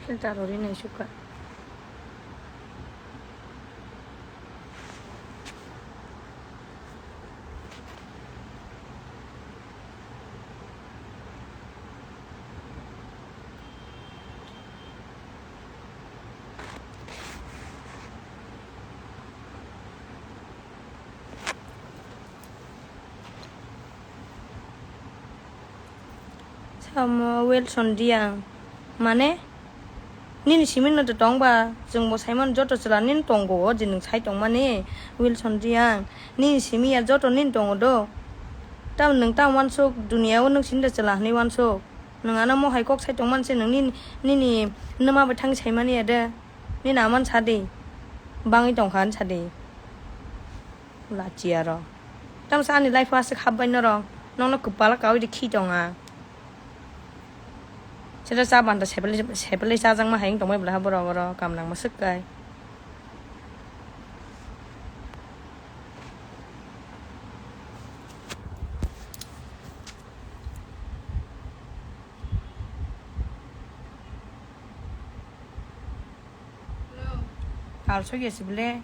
Filter ini suka. Sama Wilson dia, mana? Nin simin na tong ba, jeng bo Simon joto cela nin tonggo, jeng sai tong mana? Wilson dia, nin simi ya joto nin tonggo do. Tam neng tam wan sok dunia wan neng sinda cela ni wan sok. Neng ana mo hai kok sai tong man se neng ni nama betang sai mana ada, ni naman sade, bangi tong kan sade. Lah ciara. Tam sa ni life was khabai na ro, nong na kepala kau di ki tong ah. Kita saban ta sepele sajang ma haing tongmai bla boro kamlang masuk kai al so yes bele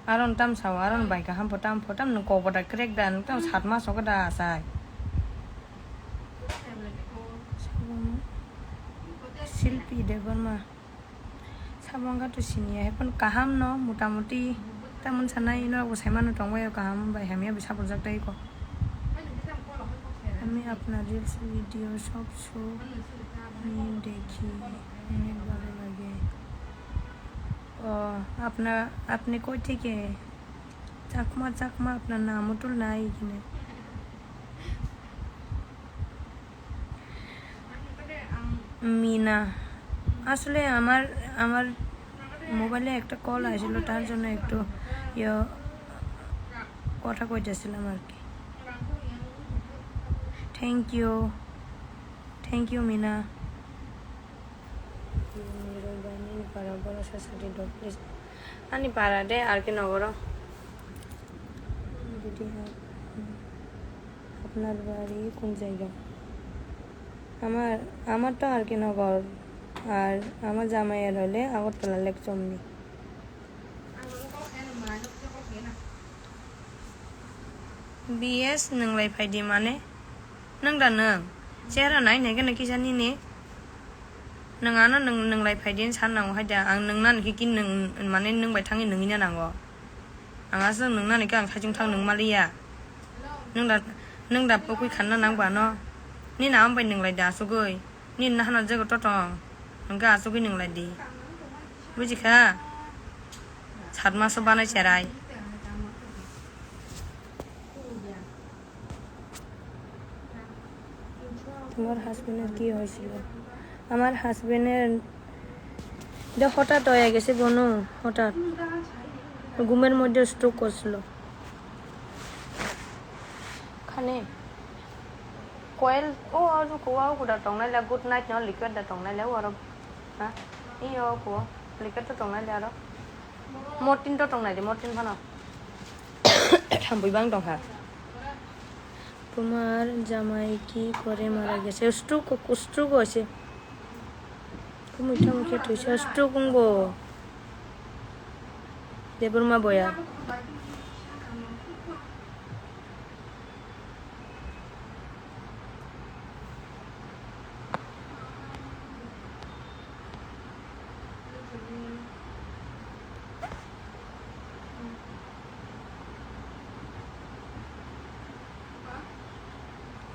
aron tam saw aron bai ka ham potam nang ko boda krek dan tam sat ma so ka da sai Prity Debbarma sabangga tu sini ya pun kaham no muta-muti tamun sana ino aku sama no tongwa ya kaham bai hamia bisa project dai ko hami apna reels video सब show नहीं देखी हमें बुरा लगे अपना अपने को ठीक है चकमा अपना नाम तो नहीं किने মিনা আসলে আমার মোবাইলে একটা কল আসছিল তার জন্য একটু কথা কইতেছিলাম আর কি thank you Meena para boro society dot please ani para de আর কি নগর আপনার বাড়ি কোন জায়গা আমার তো আর কি নগর আর আমার জামাইয়ের হলে আগরতলা লেক চমনি বিএস नोंलाय फायदि माने नों दा नों चेहरा नायनाय गनो किसानि ने नोंआनो नोंलाय फायदिन साननांगौ हायदा आं नोंनानोखि कि नों माने नों बाय थाङि नोंनि नांगौ आंआसो नोंनानोखि आं साइजों थां नों मालिया नों दा पकui खानना नांबा न ni na ambai nang lai da sugoi ni na hana jago to tong nga sugoi nang lai di buji kha sat ma so banai cherai তোমার হাজবেন্ডের কি হয়েছিল আমার হাজবেন্ডের যে হঠাৎ হয়ে গেছে বনু হঠাৎ ঘুমের মধ্যে স্ট্রোক করছিল খানে coil azu ko au da tong nai la good night no liquid da tong nai la wa ro ha iyo ko liquid to tong nai la ro motin to tong nai de motin phano tham bui bang tong ha তোমার জামাই কি করে মারা গেছে stroke হয়েছে খুব মিঠা মুখে তুইছে স্ট্রোক গো দেবরমা বয়া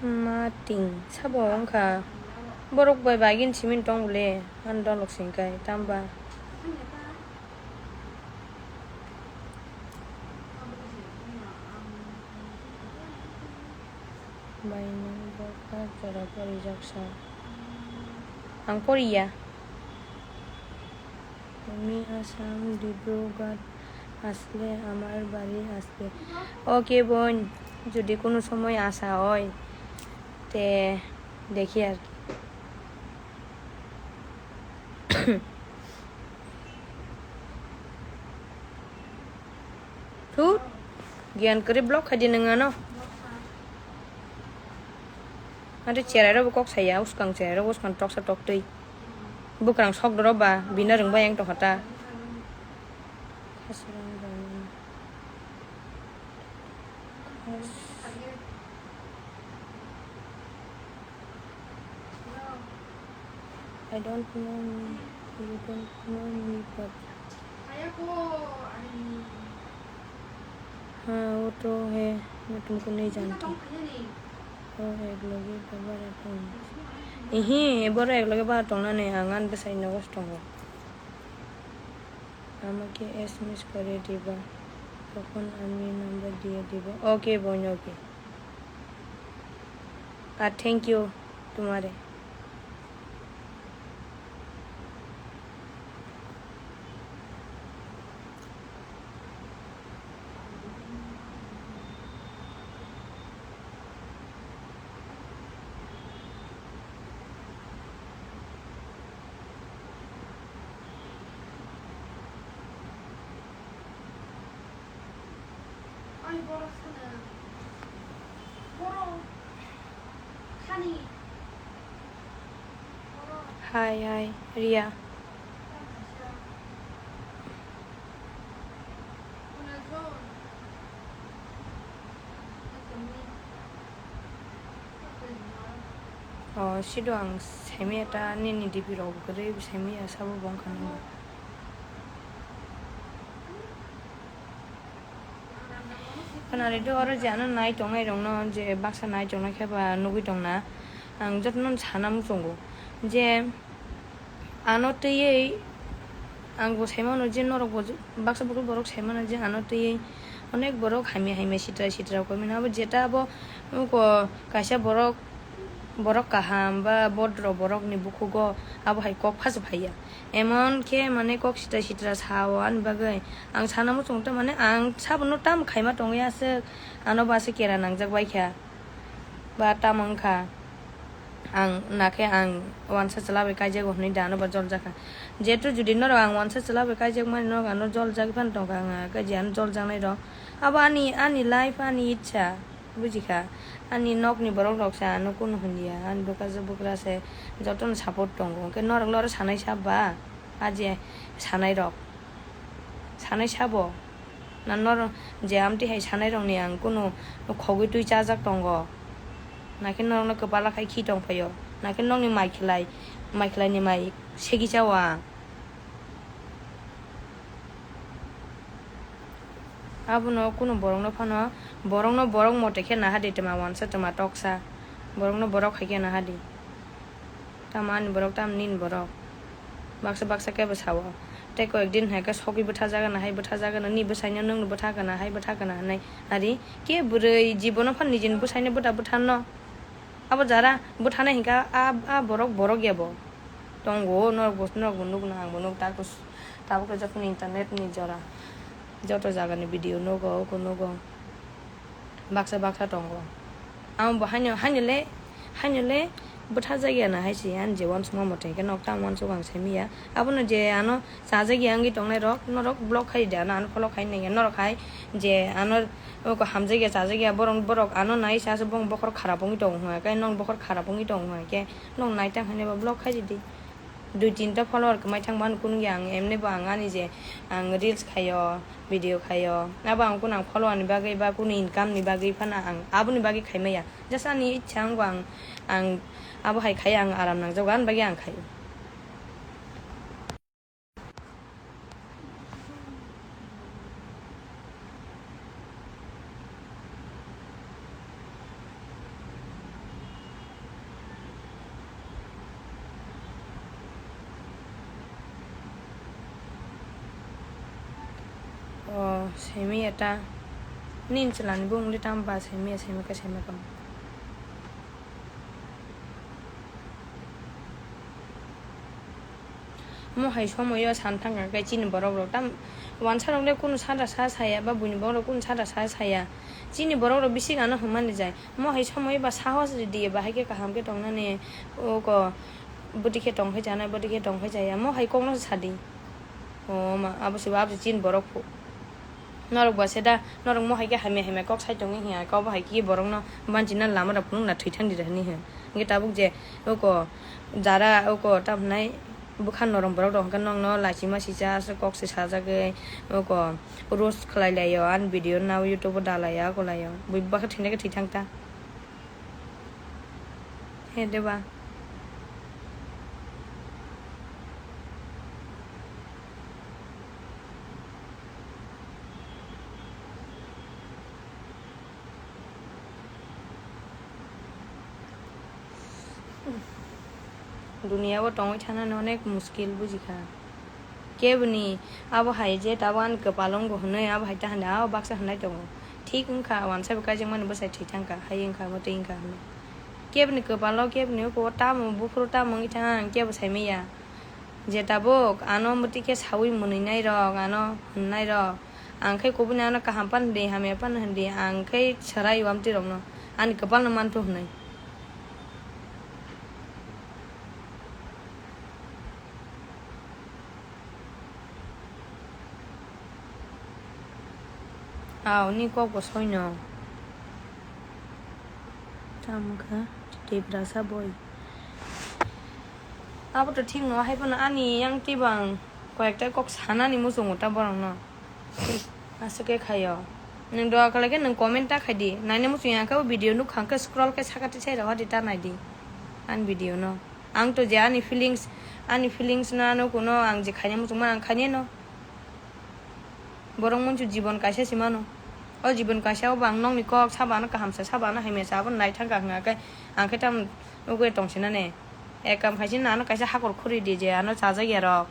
mating sabong ka borok boy bagin simin tong ule andon lok singkai tamba mainan boka cara parijaksa ang Korea আমি আসাম ডিব্রুগড় আসলে আমার বাড়ি আসবে ওকে বোন যদি কোনো সময় আসা হয় তে দেখি আর কি জ্ঞান করে ব্লক খাই দি नोङो न Ada cera kok saya uskang cera uskang tok sa tok tui. Bukan sok doro ba bina reng bayang tok hata. I don't know me. You don't know me, but हाँ वो तो है मैं तुमको नहीं जानती और एक लगे बाबा रहता हूँ यही बड़ा एक लगे बात होना नहीं आंगन पे सही नवस तो हो আমাকে এসএমএস করে দিবা তখন আমি নাম্বার দিয়ে দিব ওকে বোন ওকে আর থ্যাংক ইউ তোমারে Hi, hi, Ria. Sido ang semi ata nini di biro kare semi asabu bong kanang. Kana redo oro jana nai tong nai rong no je baksa nai tong na kheba nugi tong na ang jotnon chanam chongo je ano tei ang bo semano je norok baksa bukul borok semano je ano tei অনেক borok হাইমে সিটরা কইমিনা আবার যেটা আবো কাইসা borok kaham ba bodro borok ni bukugo abo hai kok phas bhaiya emon ke mane kok sitra sawan bagai ang sanamu chungta mane ang sabono tam khaima tongya se ano ba se kera nangjak bai kha ba tamangkha ang nakhe ang wansa chalabe kaije go hni dano ba jol jaka jetu judi nor ang wansa chalabe kaije mane no ano jol jak phan tong ang kaije an jol jang nai ro abo ani life ani ichha বুঝিখা আনি knock নি বরক রকসা নকুন হনিয়া আন বকাজ বকরাসে যতন support দঙ্গ কে নরক লর সানাই সাববা আজে সানাই rock সানাই সাবো না নর যে আমটি high সানাই রংনি আং কোনো খগই তুই চাজাক দঙ্গ নাকি নরক কপালা খাই খি দং ফাयो নাকি নংনি মাইখলাই ni মাই সেগি যাওয়া abuno kuno borong no phano borong mote khe na hadi tama wansa tama toksa borong no borok khaike na hadi taman borok tam nin borok baksa ke basawo te ko ekdin ha ka sogi botha jaga na hai botha jaga na ni bosaina nang botha kana hai botha kana nai ari ke burei jibono phan nijin bosaina botha no abo jara botha na hinka a borok yabo tongo nor gunuk na gunuk ta ko japon internet ni jara যত জাগানি video নগো কোনো গো বাক্সা দঙ্গ আম হাইনলে বথা জায়গা না হাইছি আন যে one সময় মতে কে নকটা one so গাং সেমিয়া আবনো যে আনো সা জায়গা আঙ্গি দংনাই রক নরক ব্লক খাই দা না আন ফলো খাই নাই নরক খাই যে আনো ko hamje ge sa ge borok ano nai sa se bong bokor kharapong dong ha kai nong bokor kharapong dong ha ke nong nai tang hane ba blok khai di 2-3 follower ko mai thangban kun yang emne ba ngani je ang reels khayo video khayo aba ang kun ang follower ni bagai ba kun income ni bagai phana ang abuni bagai khaimaya jasa ni chang wang ang abo hai khai ang aram nang jogan bagai ang khayo semi eta nin chalan bung li tam ba semi ka kam mo hai somoyo san thanga ga chin borok tam wan sarong le kun sada sa saya ba buni borok kun sada sa saya chini borok bisi gano humani jai mo hai somoy ba sahos di ba hai ke kaham ke tong na ne o ko buti ke tong hai jana buti ke tong hai jaya mo hai kong no sadi o ma abu se bab chin borok Norok baseda norok mo haike hame kok sai tong hi ko ba haiki borong no manjina lama da phung na thithang di ni he ngi tabuk je oko jara oko tam nai bukhan norong borok dong kan nong no lachi ma si cha se kok se sa ja ge oko roast khlai lai yo an video na youtube da la ya ko la yo bui ba ka thine ka thithang ta he de ba दुनिया वो टोंग छाना ने अनेक मुश्किल बुझिखा के बनी अब हाय जे तावान कपालं गो हने अब हाय ता हना अब बाक्सा हनाय दङ ठीक उनखा वानसा बका जों मन बसाय थैथांका हाय उनखा मते उनखा हने के बनी कपालं के बनी को ता बुफुर ता मंगि थां के बसाय मैया जे ताबो आनो मति के सावि मुनैनाय रग आनो हन्नाय र आंखै कोबनि आनो काहाम पान दे हामे पान हन्दे आंखै सराय वामति रंनो आनि कपाल न मानतो हनै ni ko soi no tamka te brasa boy abo to thing no hai pon ani yang ti bang koekta kok sana ni musung ta borang no asuke khayo nang do kala ke nang comment ta khai di nai ne musung ya ka video nu khang ka scroll ke sakati sai ra di ta nai di an video no ang to ja ani feelings na no kuno ang je khane musung ma ang khane no borong mun chu jibon kaisa simano o jibon kaisa bang nong ni kok sabana ka hamsa sabana haime sabon nai thang ka nga kai ang ke tam uge tong sina ne ekam phaisi na no kaisa hakor khuri di je ano chaja ge ro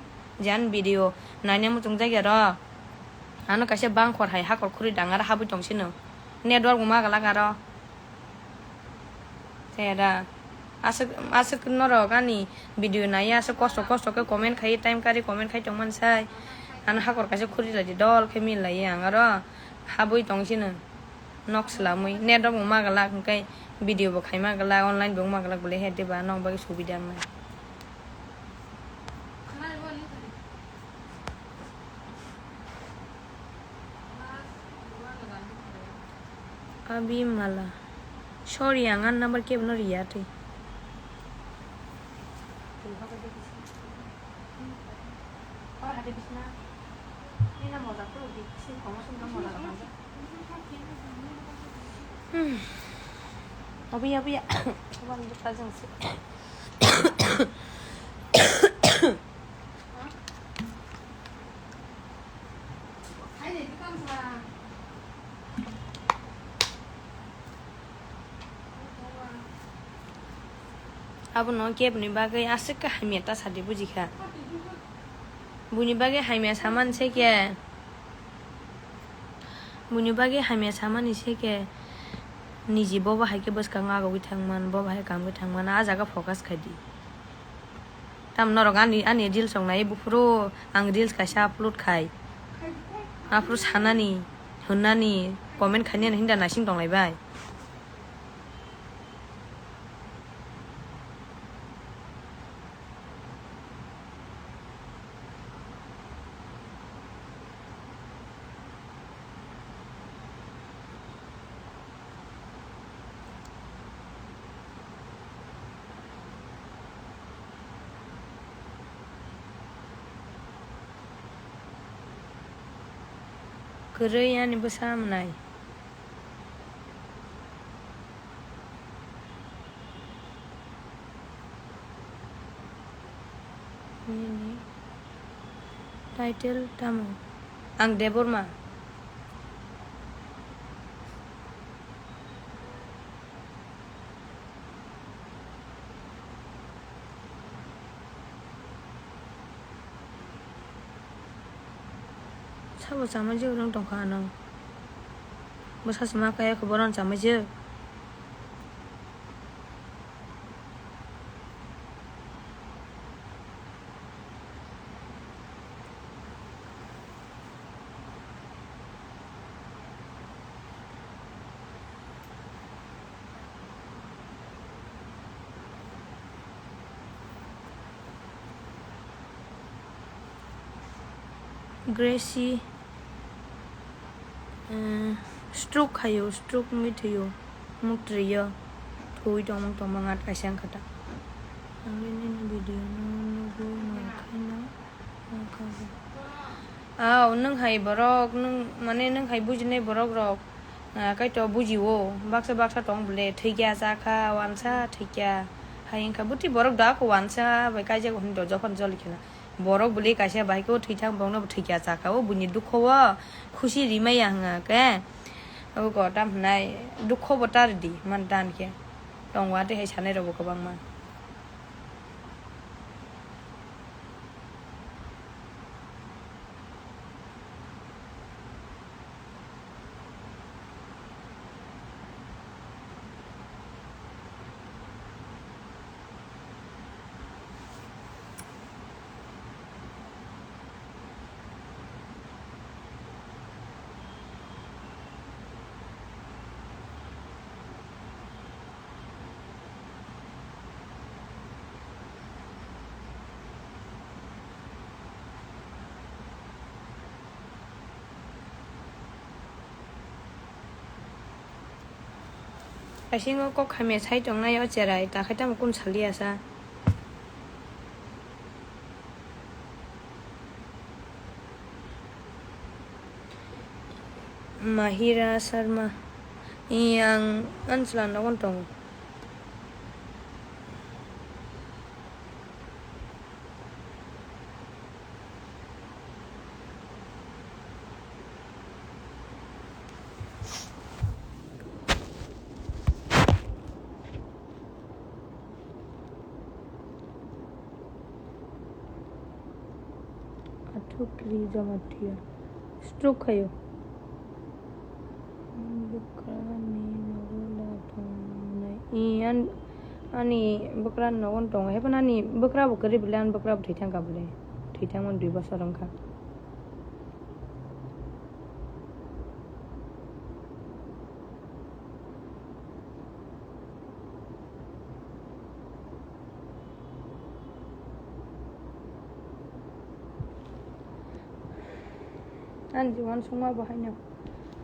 jan video nai ne mutung ja ge ro ano kaisa bang khor hai hakor khuri dangar habu tong sino network ma gala ga ro seda asuk no ro gani video nai asuk kosto ke comment khai time kari comment khai tong man sai an hakor kaise khuri la di dol ke min lai ang aro habui tong sin nok slamui net ro ma gala kai video bo khai ma gala online bo ma gala bole he de ba nong ba subida ma abi mala sorry angan number ke bno riya te Abi ya. Coba lanjut aja sih. Abu no ke bni bagai asik ka hamia ta sadi bujika. Buni bagai hamia saman se ke. Buni bagai hamia saman ise ke. निजी बबा हाइके बस का गागो बिथांमोन बबा high काम बिथांमोन आ जागा focus खादि ताम नरग आनि रिल्स संनाय बुफुरो आं रिल्स कासा अपलोड खाय आफुर सानानि होननानि comment खायनि हिंदा नासिं दंलायबाय Korean ibu samnai. Ini title tamu. Ang Debbarma. Sao sama je orang tong kana. Basa sama kaya kebaran sama je. Gracie stroke hayo stroke mithiyo muktriyo thui tong mangat kaisang kata angin video no makhaina nung hai borok nung mane nung hai bujine borok rok kai to bujiwo baksa tong bule thikya jaka wansa thikya hain ka buti borok da ko wansa bai kai je ko hindo jokhon jolikena borok bule kaisa bai ko thithang bongno thikya jaka o buni dukho wa khushi rimai hanga ke o ko tam nai dukho botar di man dan ke tongwa te hai sanai robo ko bangma kasingo ko khame sai tong na yo cherai ta khaita kun chali asa Mahira Sharma yang anslan na tong Prity Debbarma stroke hayo ani bakra no tong he panani bakra bukari bilan bakra thithang ka bule thithang mon 2 bosor angka an jiwan sungma bahayna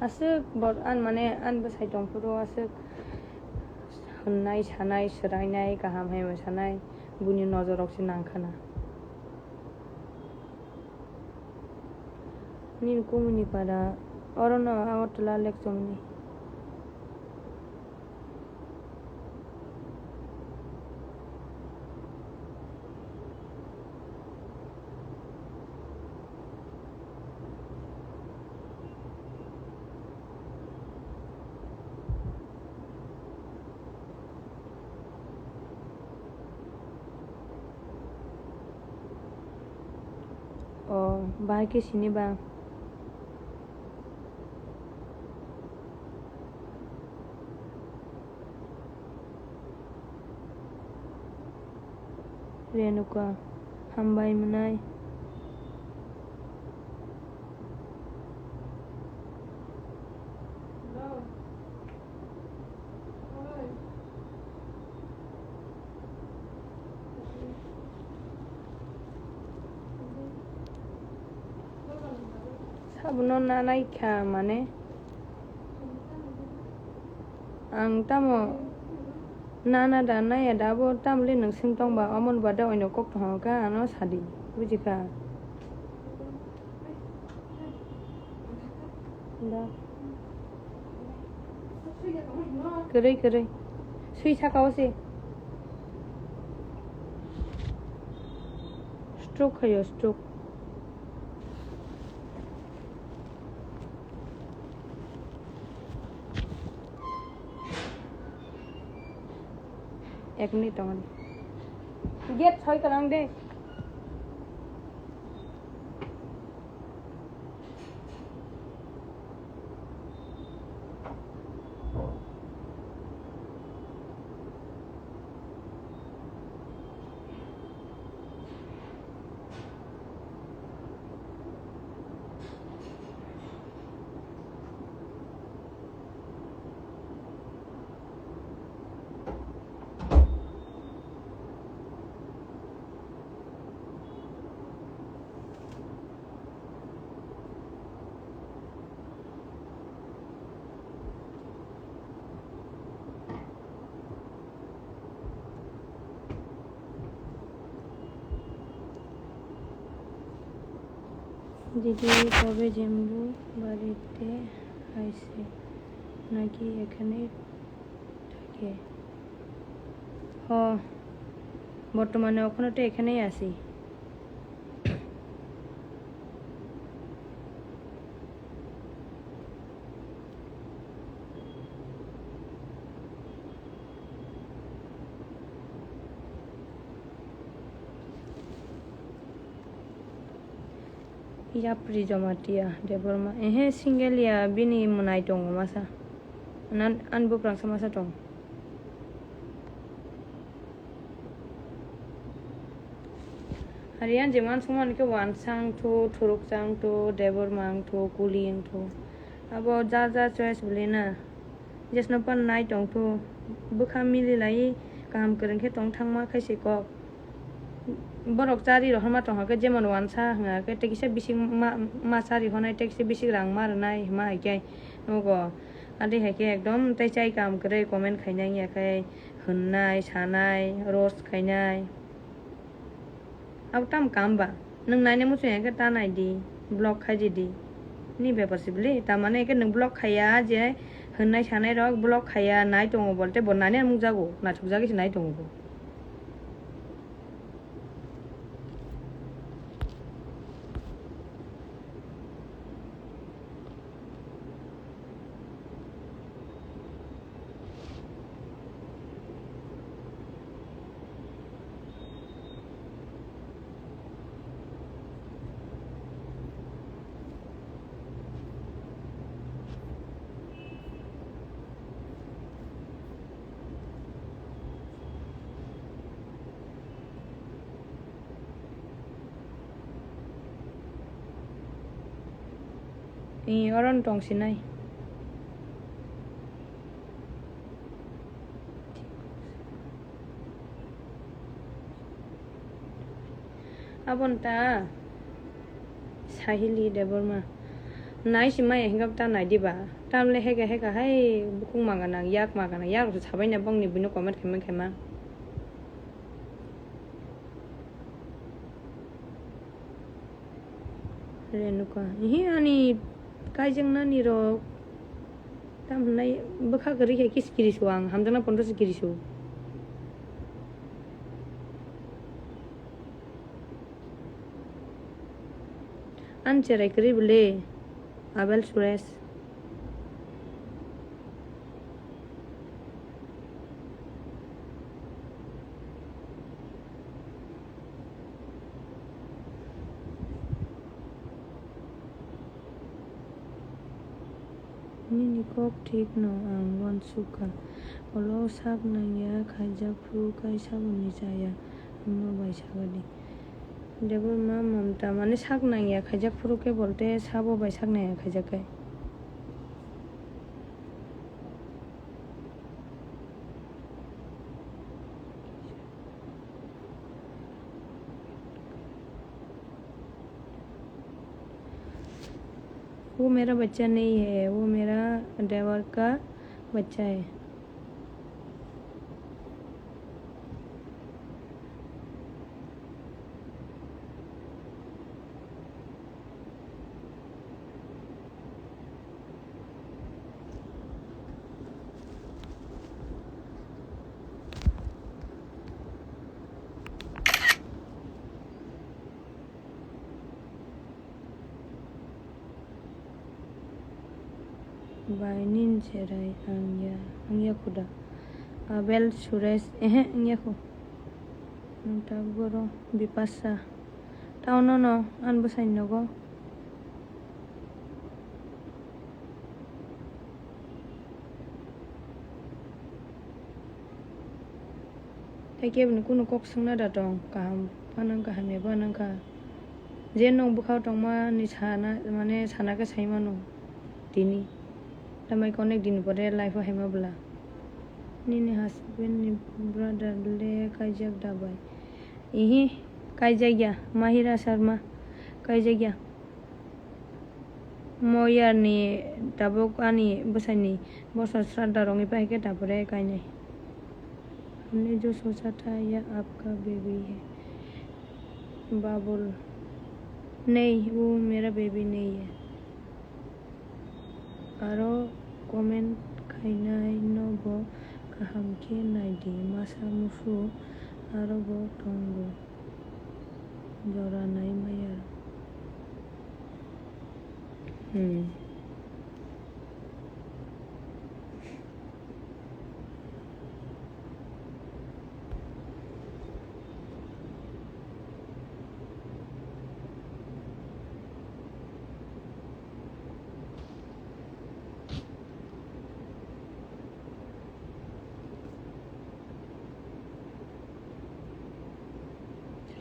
asuk bor an mane an basai tong puro asuk honnai sanai serainai kaham hai sanai buni nozorok si nangkhana nin kumuni pada orona awatla lekchomni bahai ke sini bang Renuka hambai menai sabuno nanai kha mane ang tamo nana da nai da bo tamle nang sim tong ba amon ba da oino kok thong ka ano sadi bujika da kere sui sakao se stroke hayo stroke एक minute gate छय कलां दे দিদি কবে জেম্বু বাড়িতে আইছে নাকি এখানেই থাকে? বর্তমানে ওখানে তো এখানেই আছি। Iya Prity Debbarma single ya bini munai tong masa an bukrang sama masa tong harian jeman suman ke wan sang to thuruk sang to Debbarma to kuling to abo ja choice bolena jesno pan nai tong to bukha mili lai kam keren ke tong thangma khaise ko borok chari ro hama tong ha ke jemon wan sa nga ke tekise bisi ma chari honai tekise bisi rang mar nai ma ke nogo adi ha ke ekdom tai chai kam kare comment khainai ya khai hunnai sanai roast khainai अब तम काम बा नंग नाइने मुझे है के ता नाइ दी ब्लॉक खाइ दी नि बेपर सिबले ता माने के नंग ब्लॉक खाया जे होननाय सानाय रक ब्लॉक खाया नाइ दङ बोलते बननानै मुग जागो नाथुक जागिस नाइ दङ बो orang tong sinai abon ta Prity Debbarma nai simai hingap ta nai diba tamle hega hai bukung magana yak so sabai na bang ni bino comment khema renuka ani kaijang na ni ro tam nai bakha gari ke kis kirisu ang hamdana ponto se kirisu an cerai kri bole abel sures Nini kok ठीक no ang wan suka olo sak naya khajak fru kai sabuni jaya amno bai sagadi Debbarma mamta mane sak naya khajak fru ke bolte sabo bai sak naya khajak kai वो मेरा बच्चा नहीं है वो मेरा driver का बच्चा है Bainin cerai angya kuda Abel Sures angya ku nta goro bipasa tau no an busain nogo take bni kuno kok sungna da dong kaham panang kahame banang ka je nong bukhau tong ma ni sana mane sana ka saima no tini tamai connect din pore life hema bla ni husband ni brother le kaijak dabai ihi kaijagya Mahira Sharma kaijagya moyar ni tabok ani busani bosor sradda rongi pa ke tapore kai nai हमने जो सोचा था यह आपका baby है बाबुल नहीं, वो मेरा बेबी नहीं है। आरो कमेंट खायनाय नब गाहामथि नायदि मासा मुसु आरोबाव दंबो जरानाय माया।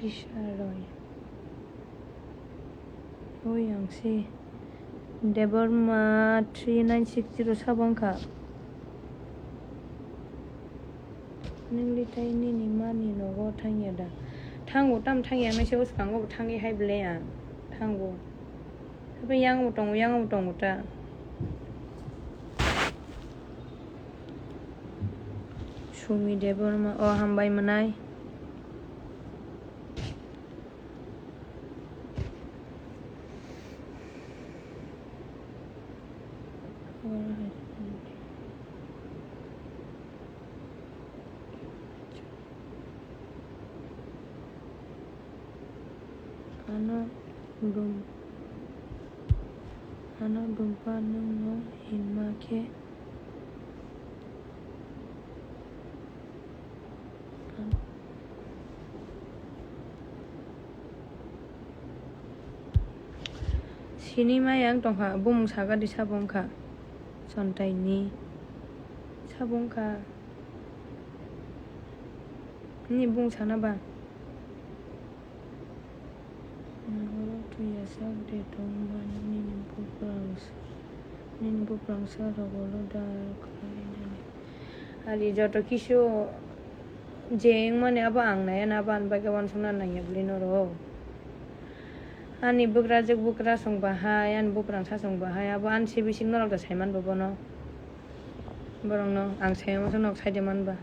Roy. Oh yang si Debbarma 3960 sabangka. Ningli tay ni mani no go thangya da. Thango tam thangya me se uskango thangi hai ble ya. Thango. Tapi yang utong ta. Sumi Debbarma oh hambai manai. Ano dumpa nung no hinma ke sini mayang tongha bung saga di sabongka sontai ni sabongka ni bung sana ba tu ya sak de tongba ni buprang sa rogolo dar ali joto kisho jeng mane aba ang na yana ban bagawan suna na yablino ro ani bukra song bahai an buprang sa song bahai aba an sibi sing norok da saiman bobono borong no ang saimo sonok saide man ba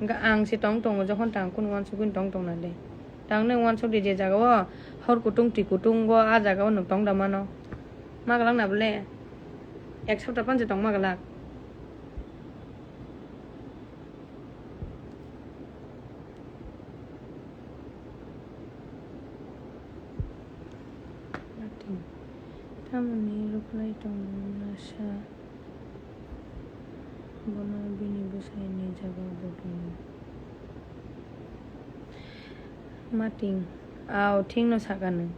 ga ang si tong jokhon tang kun wan sukun tong na de tang neng wan sok de jaga hor kutung ti kutung go a jaga no tong da mano magalang na bole ek sapta pan je tong magalak tamani reply tong nasa bono bini busai ni jaga bodong mating aw ting no sakane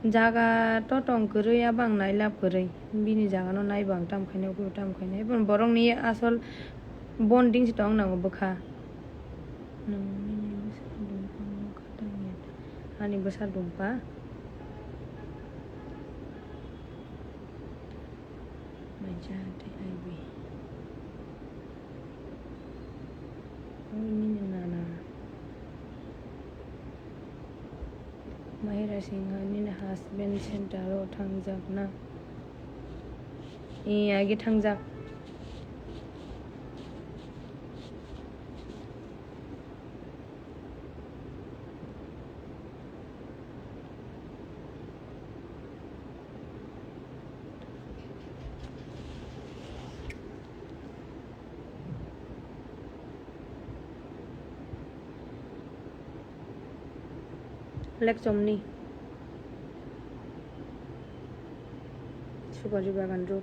jaga to tong koroi abang nai lab koroi bini jaga no nai bang tam khaine bon borong ni asol bonding si tong na bokha ani besar dumpa majate aibi ini nana mahira singa ni husband center ro thangjak na agi thangjak lek somni suka juga kan ro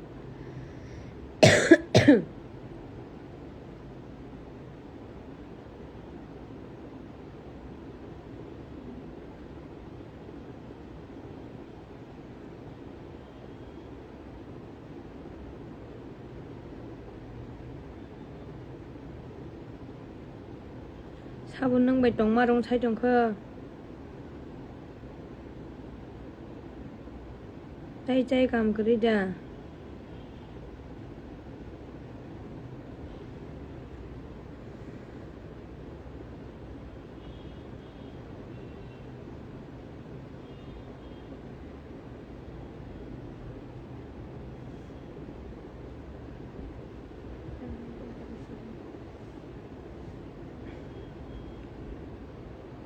sabun nang bai tong marong chai tong kha chai काम करी जा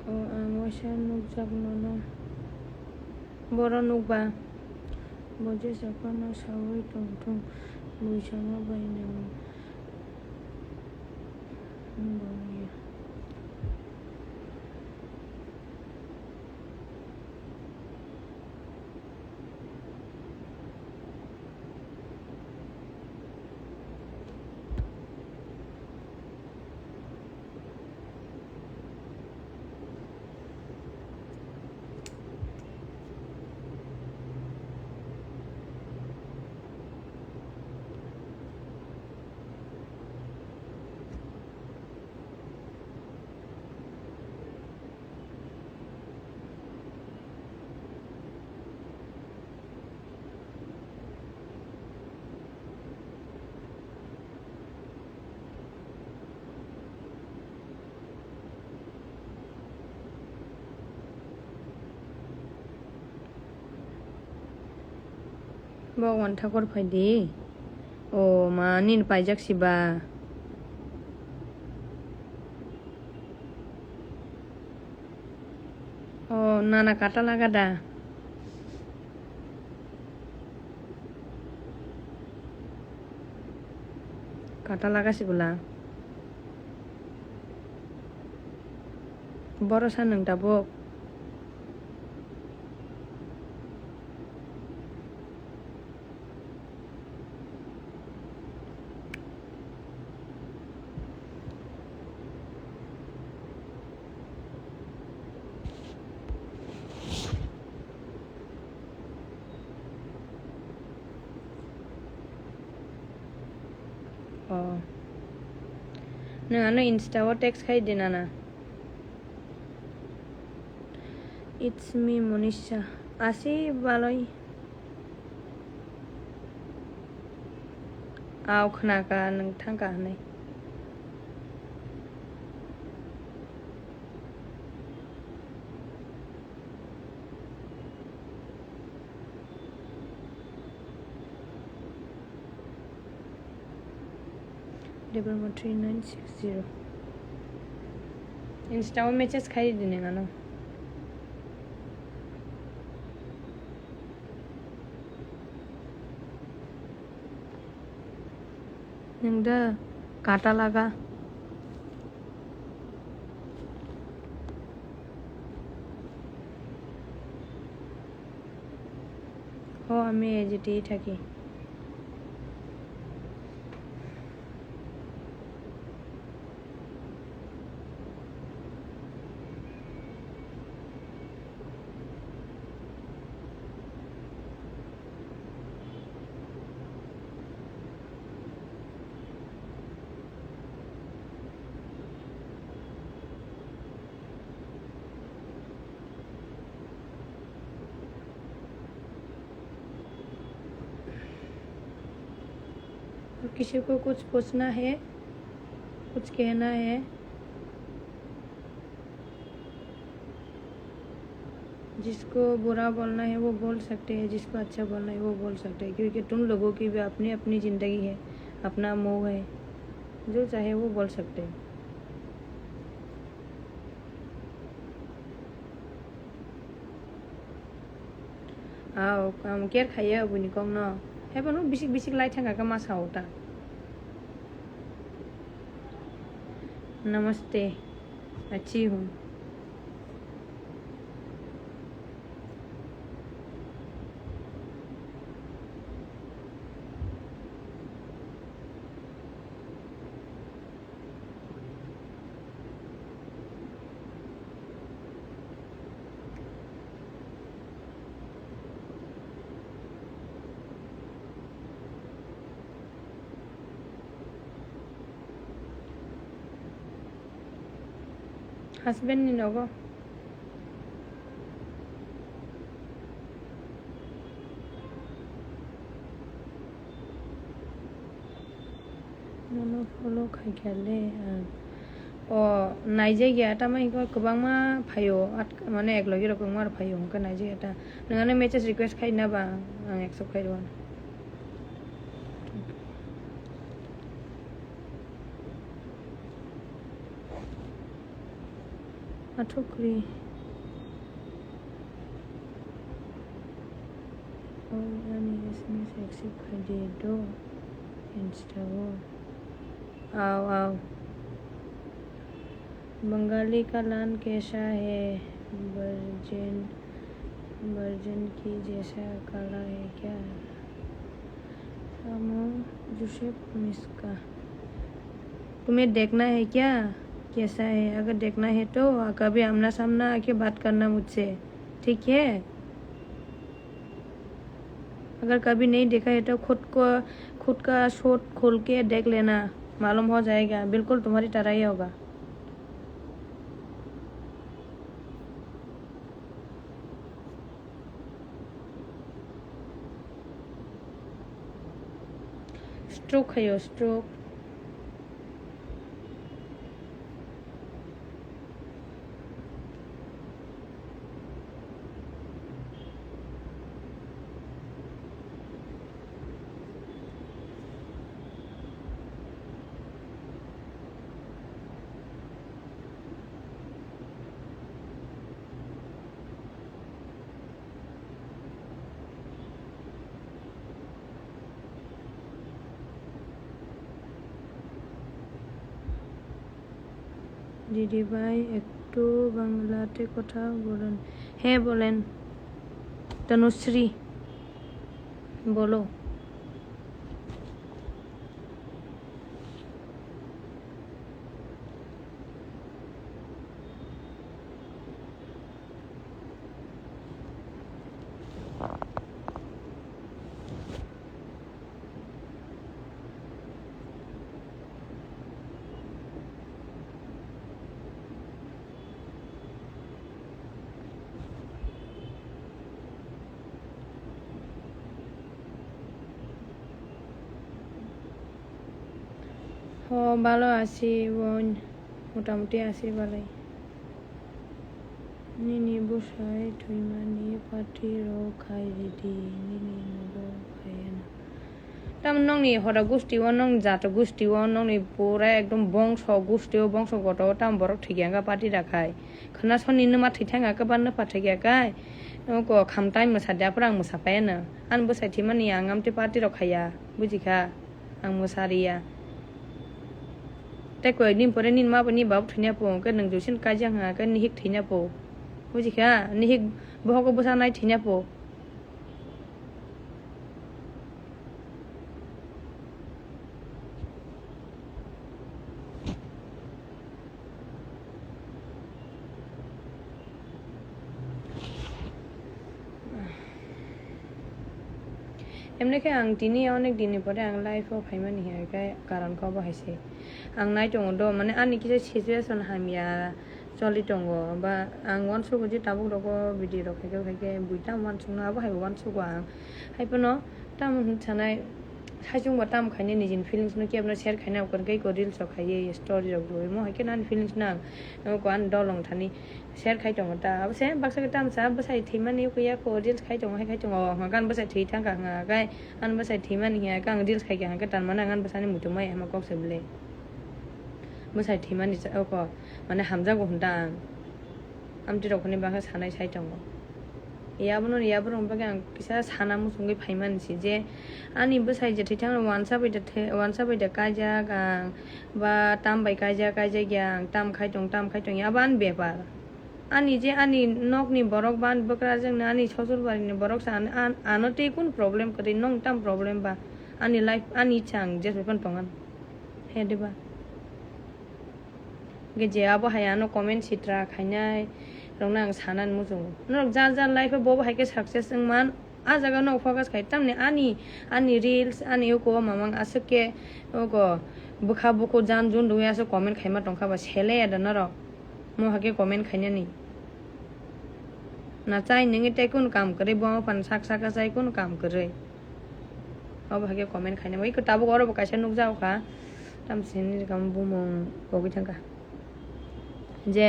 o amosan nugjak nono बर' नुबा बजे जापाना सावै टंटं बैसाङा बायनांगौ होनबावयो bawan thakor phaidi o ma nin paijak siba o nana kata lagada kata lagasibula boro sanung dabok oh nang insta o text khai dinana it's me monisha asi baloi aw khnaka nang thangka hanai Debbarma 3960 insta o message khai dinengano nangda kata laga ও আমি যেতেই থাকি किसी को कुछ पूछना है कुछ कहना है जिसको बुरा बोलना है वो बोल सकते हैं जिसको अच्छा बोलना है वो बोल सकते हैं क्योंकि तुम लोगों की भी अपनी अपनी ज़िंदगी है अपना मोह है जो चाहे वो बोल सकते हैं आओ काम केयर खाइए अबुनी कम न है बनो बिसिक बिसिक लाइ थांगा का मासा होता नमस्ते अच्छी हूँ husband ni nogo nono follow khai khale o naije gya ta mai ko kubang ma phayo mane eklogi rokong mar phayo ka naije ta nangane message request khai na ba ang accept khai ron Athokri Ani SMS accept कर दे दो Insta वो आओ बंगाली का लान कैसा है version की जैसा काला है क्या जोसेफ मिस्का तुम्हें देखना है क्या कैसा है अगर देखना है तो कभी आमना सामना आके बात करना मुझसे ठीक है अगर कभी नहीं देखा है तो खुद का शोट खोल के देख लेना मालूम हो जाएगा बिल्कुल तुम्हारी तरह ही होगा स्ट्रोक है यो स्ट्रोक দিদি ভাই একটু বাংলাতে কথা বলেন হ্যাঁ বলেন তনুশ্রী বলো ভালো আছি বোন মোটামুটি আছি ভালোই নিনি বসাই থইমানি পাটি র খাই রেডি নিনি নব খাইনা তাম নংনি হরা গুষ্টিও নং জাত গুষ্টিও নংনি পুরা একদম বংশ গুষ্টিও বংশগত তাম বরক ঠিকিয়াঙ্গা পাটি রাখাই খনা সনি नमा थैथांगा गोबां नो फाथैगाय नको खामताय मोसादियाफोरा आं मोसाफायानो आं बोसायथिमानि आं आमते पार्टी रखाया बुजिखा आं मोसारियाแต่ก็นิ่มพอได้นิ่มมาปนี่บ่าวถึงเนี่ยปงก็1จุด10 काज हांก็นิหิกถึงเนี่ยปबुझिखा निहिक बहको बसा नायถึงเนี่ยปএমনিকে आं दिनै अनेक दिननि পরে आं लाइफआव फायमानि हेगाय कारणखौ बाहायसे आं नाय दङ द माने आंनि किसे सिचुएशन हामिया चलि दङ बा आं वान सुगो जे ताबुक दग बिदि रखायगे बुइता वान सुना बाहाय वान सुगो आं हायपनो ताम थानाय साइजों बाताम खायने निजिन फिलिंग्स न केबनो शेयर खायना करगै को रील्स खाये स्टोरी रग लय म हायके नान फिलिंग्स ना को आन दलं थानी शेयर खाय दङ ता अब से बाक्सा ताम सा बसाय थैमानि गया को रील्स खाय दङ हाय खाय दङ गान बसाय थै थांगा गाय आन बसाय थैमानि या गां रील्स खाय गां का तान माना गान बसानि मुथुमाय हम गक सबले बसाय थैमानि को माने हामजा गो हुंदा आमति रखनि बाखा सानाय साय दङ याबनो बागे आं किसा साना मुसुंगै फायमानसि जे आनि बसाय जे थैथां वानसा बायदा काजा गां बा ताम बाय काजा गया ताम खाय दं याबान बेपार आनि जे आनि नकनि बरक बान बकरा जोंनो आनि ससुरबारिनि बरक सान आनते कुन प्रॉब्लम करे नंग ताम प्रॉब्लम बा आनि लाइफ आनि चांग जे बेपन तंगन हेदेबा गेजे आबो हायानो कमेन्ट सित्रा खायनाय रंना आं सानान मुजु नक जा लाइफ बबो हायके सक्सेस जों मान आ जागा न फोकस खाय तामने आनि रील्स आनि को मामां आसके को बुखा बुखो जान जुन दुयासो कमेन्ट खायमा टंखा बा सेले यादा न र म हाके कमेन्ट खायने नि ना चाइ नंगे ते कुन काम करे बो पन साका चाइ कुन काम करे अब हाके कमेन्ट खायने बै को ताबो गरो कासे नुक जाव खा तामसिन काम बुमं बगै थांगा जे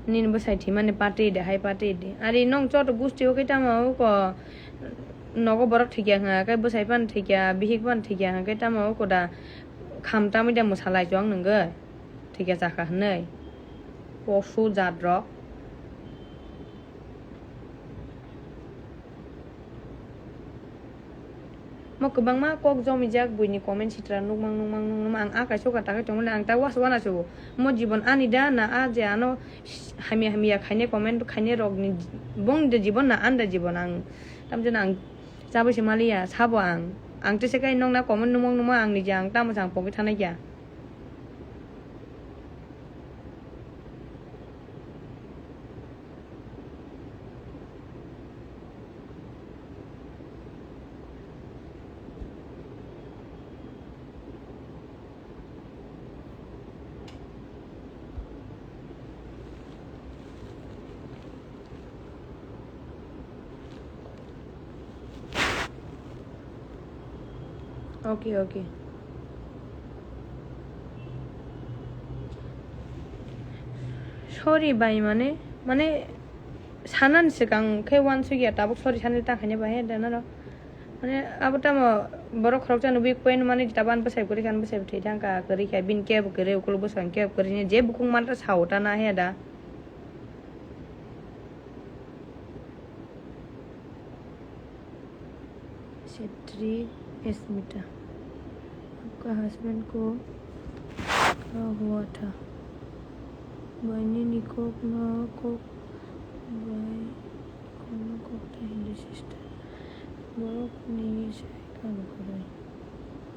नीन बसायथि माने पार्टी दे हाय पार्टी दे अरे नंग चट गुस्टी ओके तामाव को नगो बरक थिकिया हा काय बसाय पान थिकिया बिहिक पान थिकिया हा काय तामाव को दा खामता मिदा मोसालाय जों नंगो थिकिया जाखा हनै पसु जाद्र mau kebangma kok zomi jak buini komen citra nungmang ang akai soka takai tongmole ang tawas wana so mo jibon ani da na a je ano hamia khaine komen khaine rog ni bong de jibon na anda jibon ang tamjen ang jabu simalia sabo ang te sekai nong na komen numong ang ni jang tam sang poki thanai ya okay sorry bai mane sanan sigang ke wan sugi tabuk sorry sanil ta khane bai dana ro mane abuta mo borok khorok jan ubi koin mane taban basai kori kan basai thei jang ka kari kha bin ke bu kere ukul busang ke kori ne je bukung man ta sauta na he da सेट्री Smita आपका husband को क्या हुआ था बहनी निकोक न Coke भाई कोनो Coke था हिंदी सिस्टर बरोक नहीं से काम करे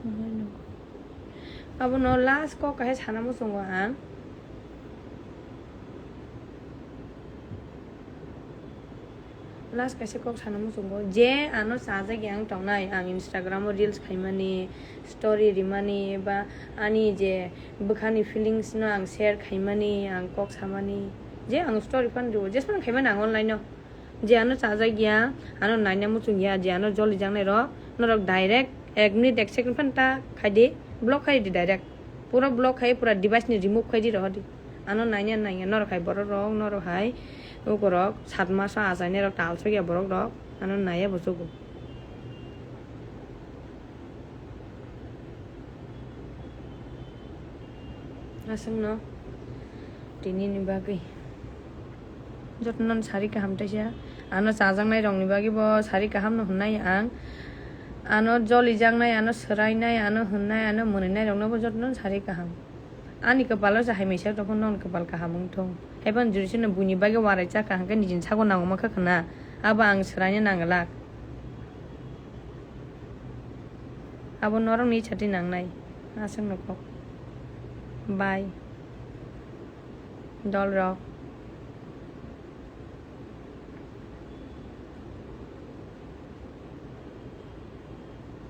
न अब न लास्ट को कहे छाना मो संग आं लास्ट कैसे कok sana musungo je ano saja yang tongnai ang Instagram reels khaimani story rimani ba ani je bukhani feelings no ang share khaimani ang kok samani je ang story fan do je san khaimani ang online no je ano saja gya ano naina musung ya je ano joli jang nai ro norok direct 1 minute 1 second fan ta khaidi block khaidi direct pura block khai pura device ni remove khaidi ro di ano naina norok khai borok rok norok hai ukorok 7 masa asane rok tal so ya borok rok ano naya bosugo asang no tini ni bagai jotnon sari kaham taisia ano sajang nai rong ni bagi bo sari kaham no hunnai ang ano joli jang nai ano serai nai ano hunnai ano munai nai rong no bo jotnon sari kaham ani kepala sahai mesia tokon non kepal kahamung thong heban jurisi na buni bagi warai cha ka hangka nijin sago nango maka khana aba ang seranya nangalak abo norong ni chati nangnai asang nokok bye dol rock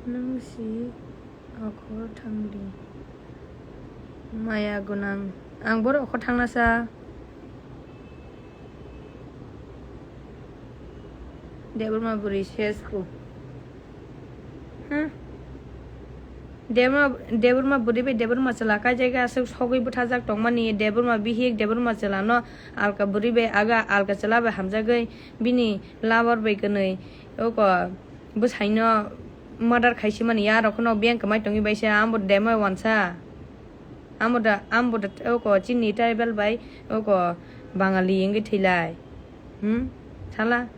nang si aku thangdi maya gunang ang boro ko thangna sa Debbarma buri shesku Debbarma buri be Debbarma chala ka jaiga asuk sogoi buthajak tongmani Debbarma bihik Debbarma chala no alka buri be aga alka chala be hamjagai bini labar be kanai oko busaino murder khaisi mani ya rokno bank kamai tongi baisa ambo demo wansa amboda oko chini tribal bai oko bangali engi thilai chala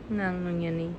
nang nonyani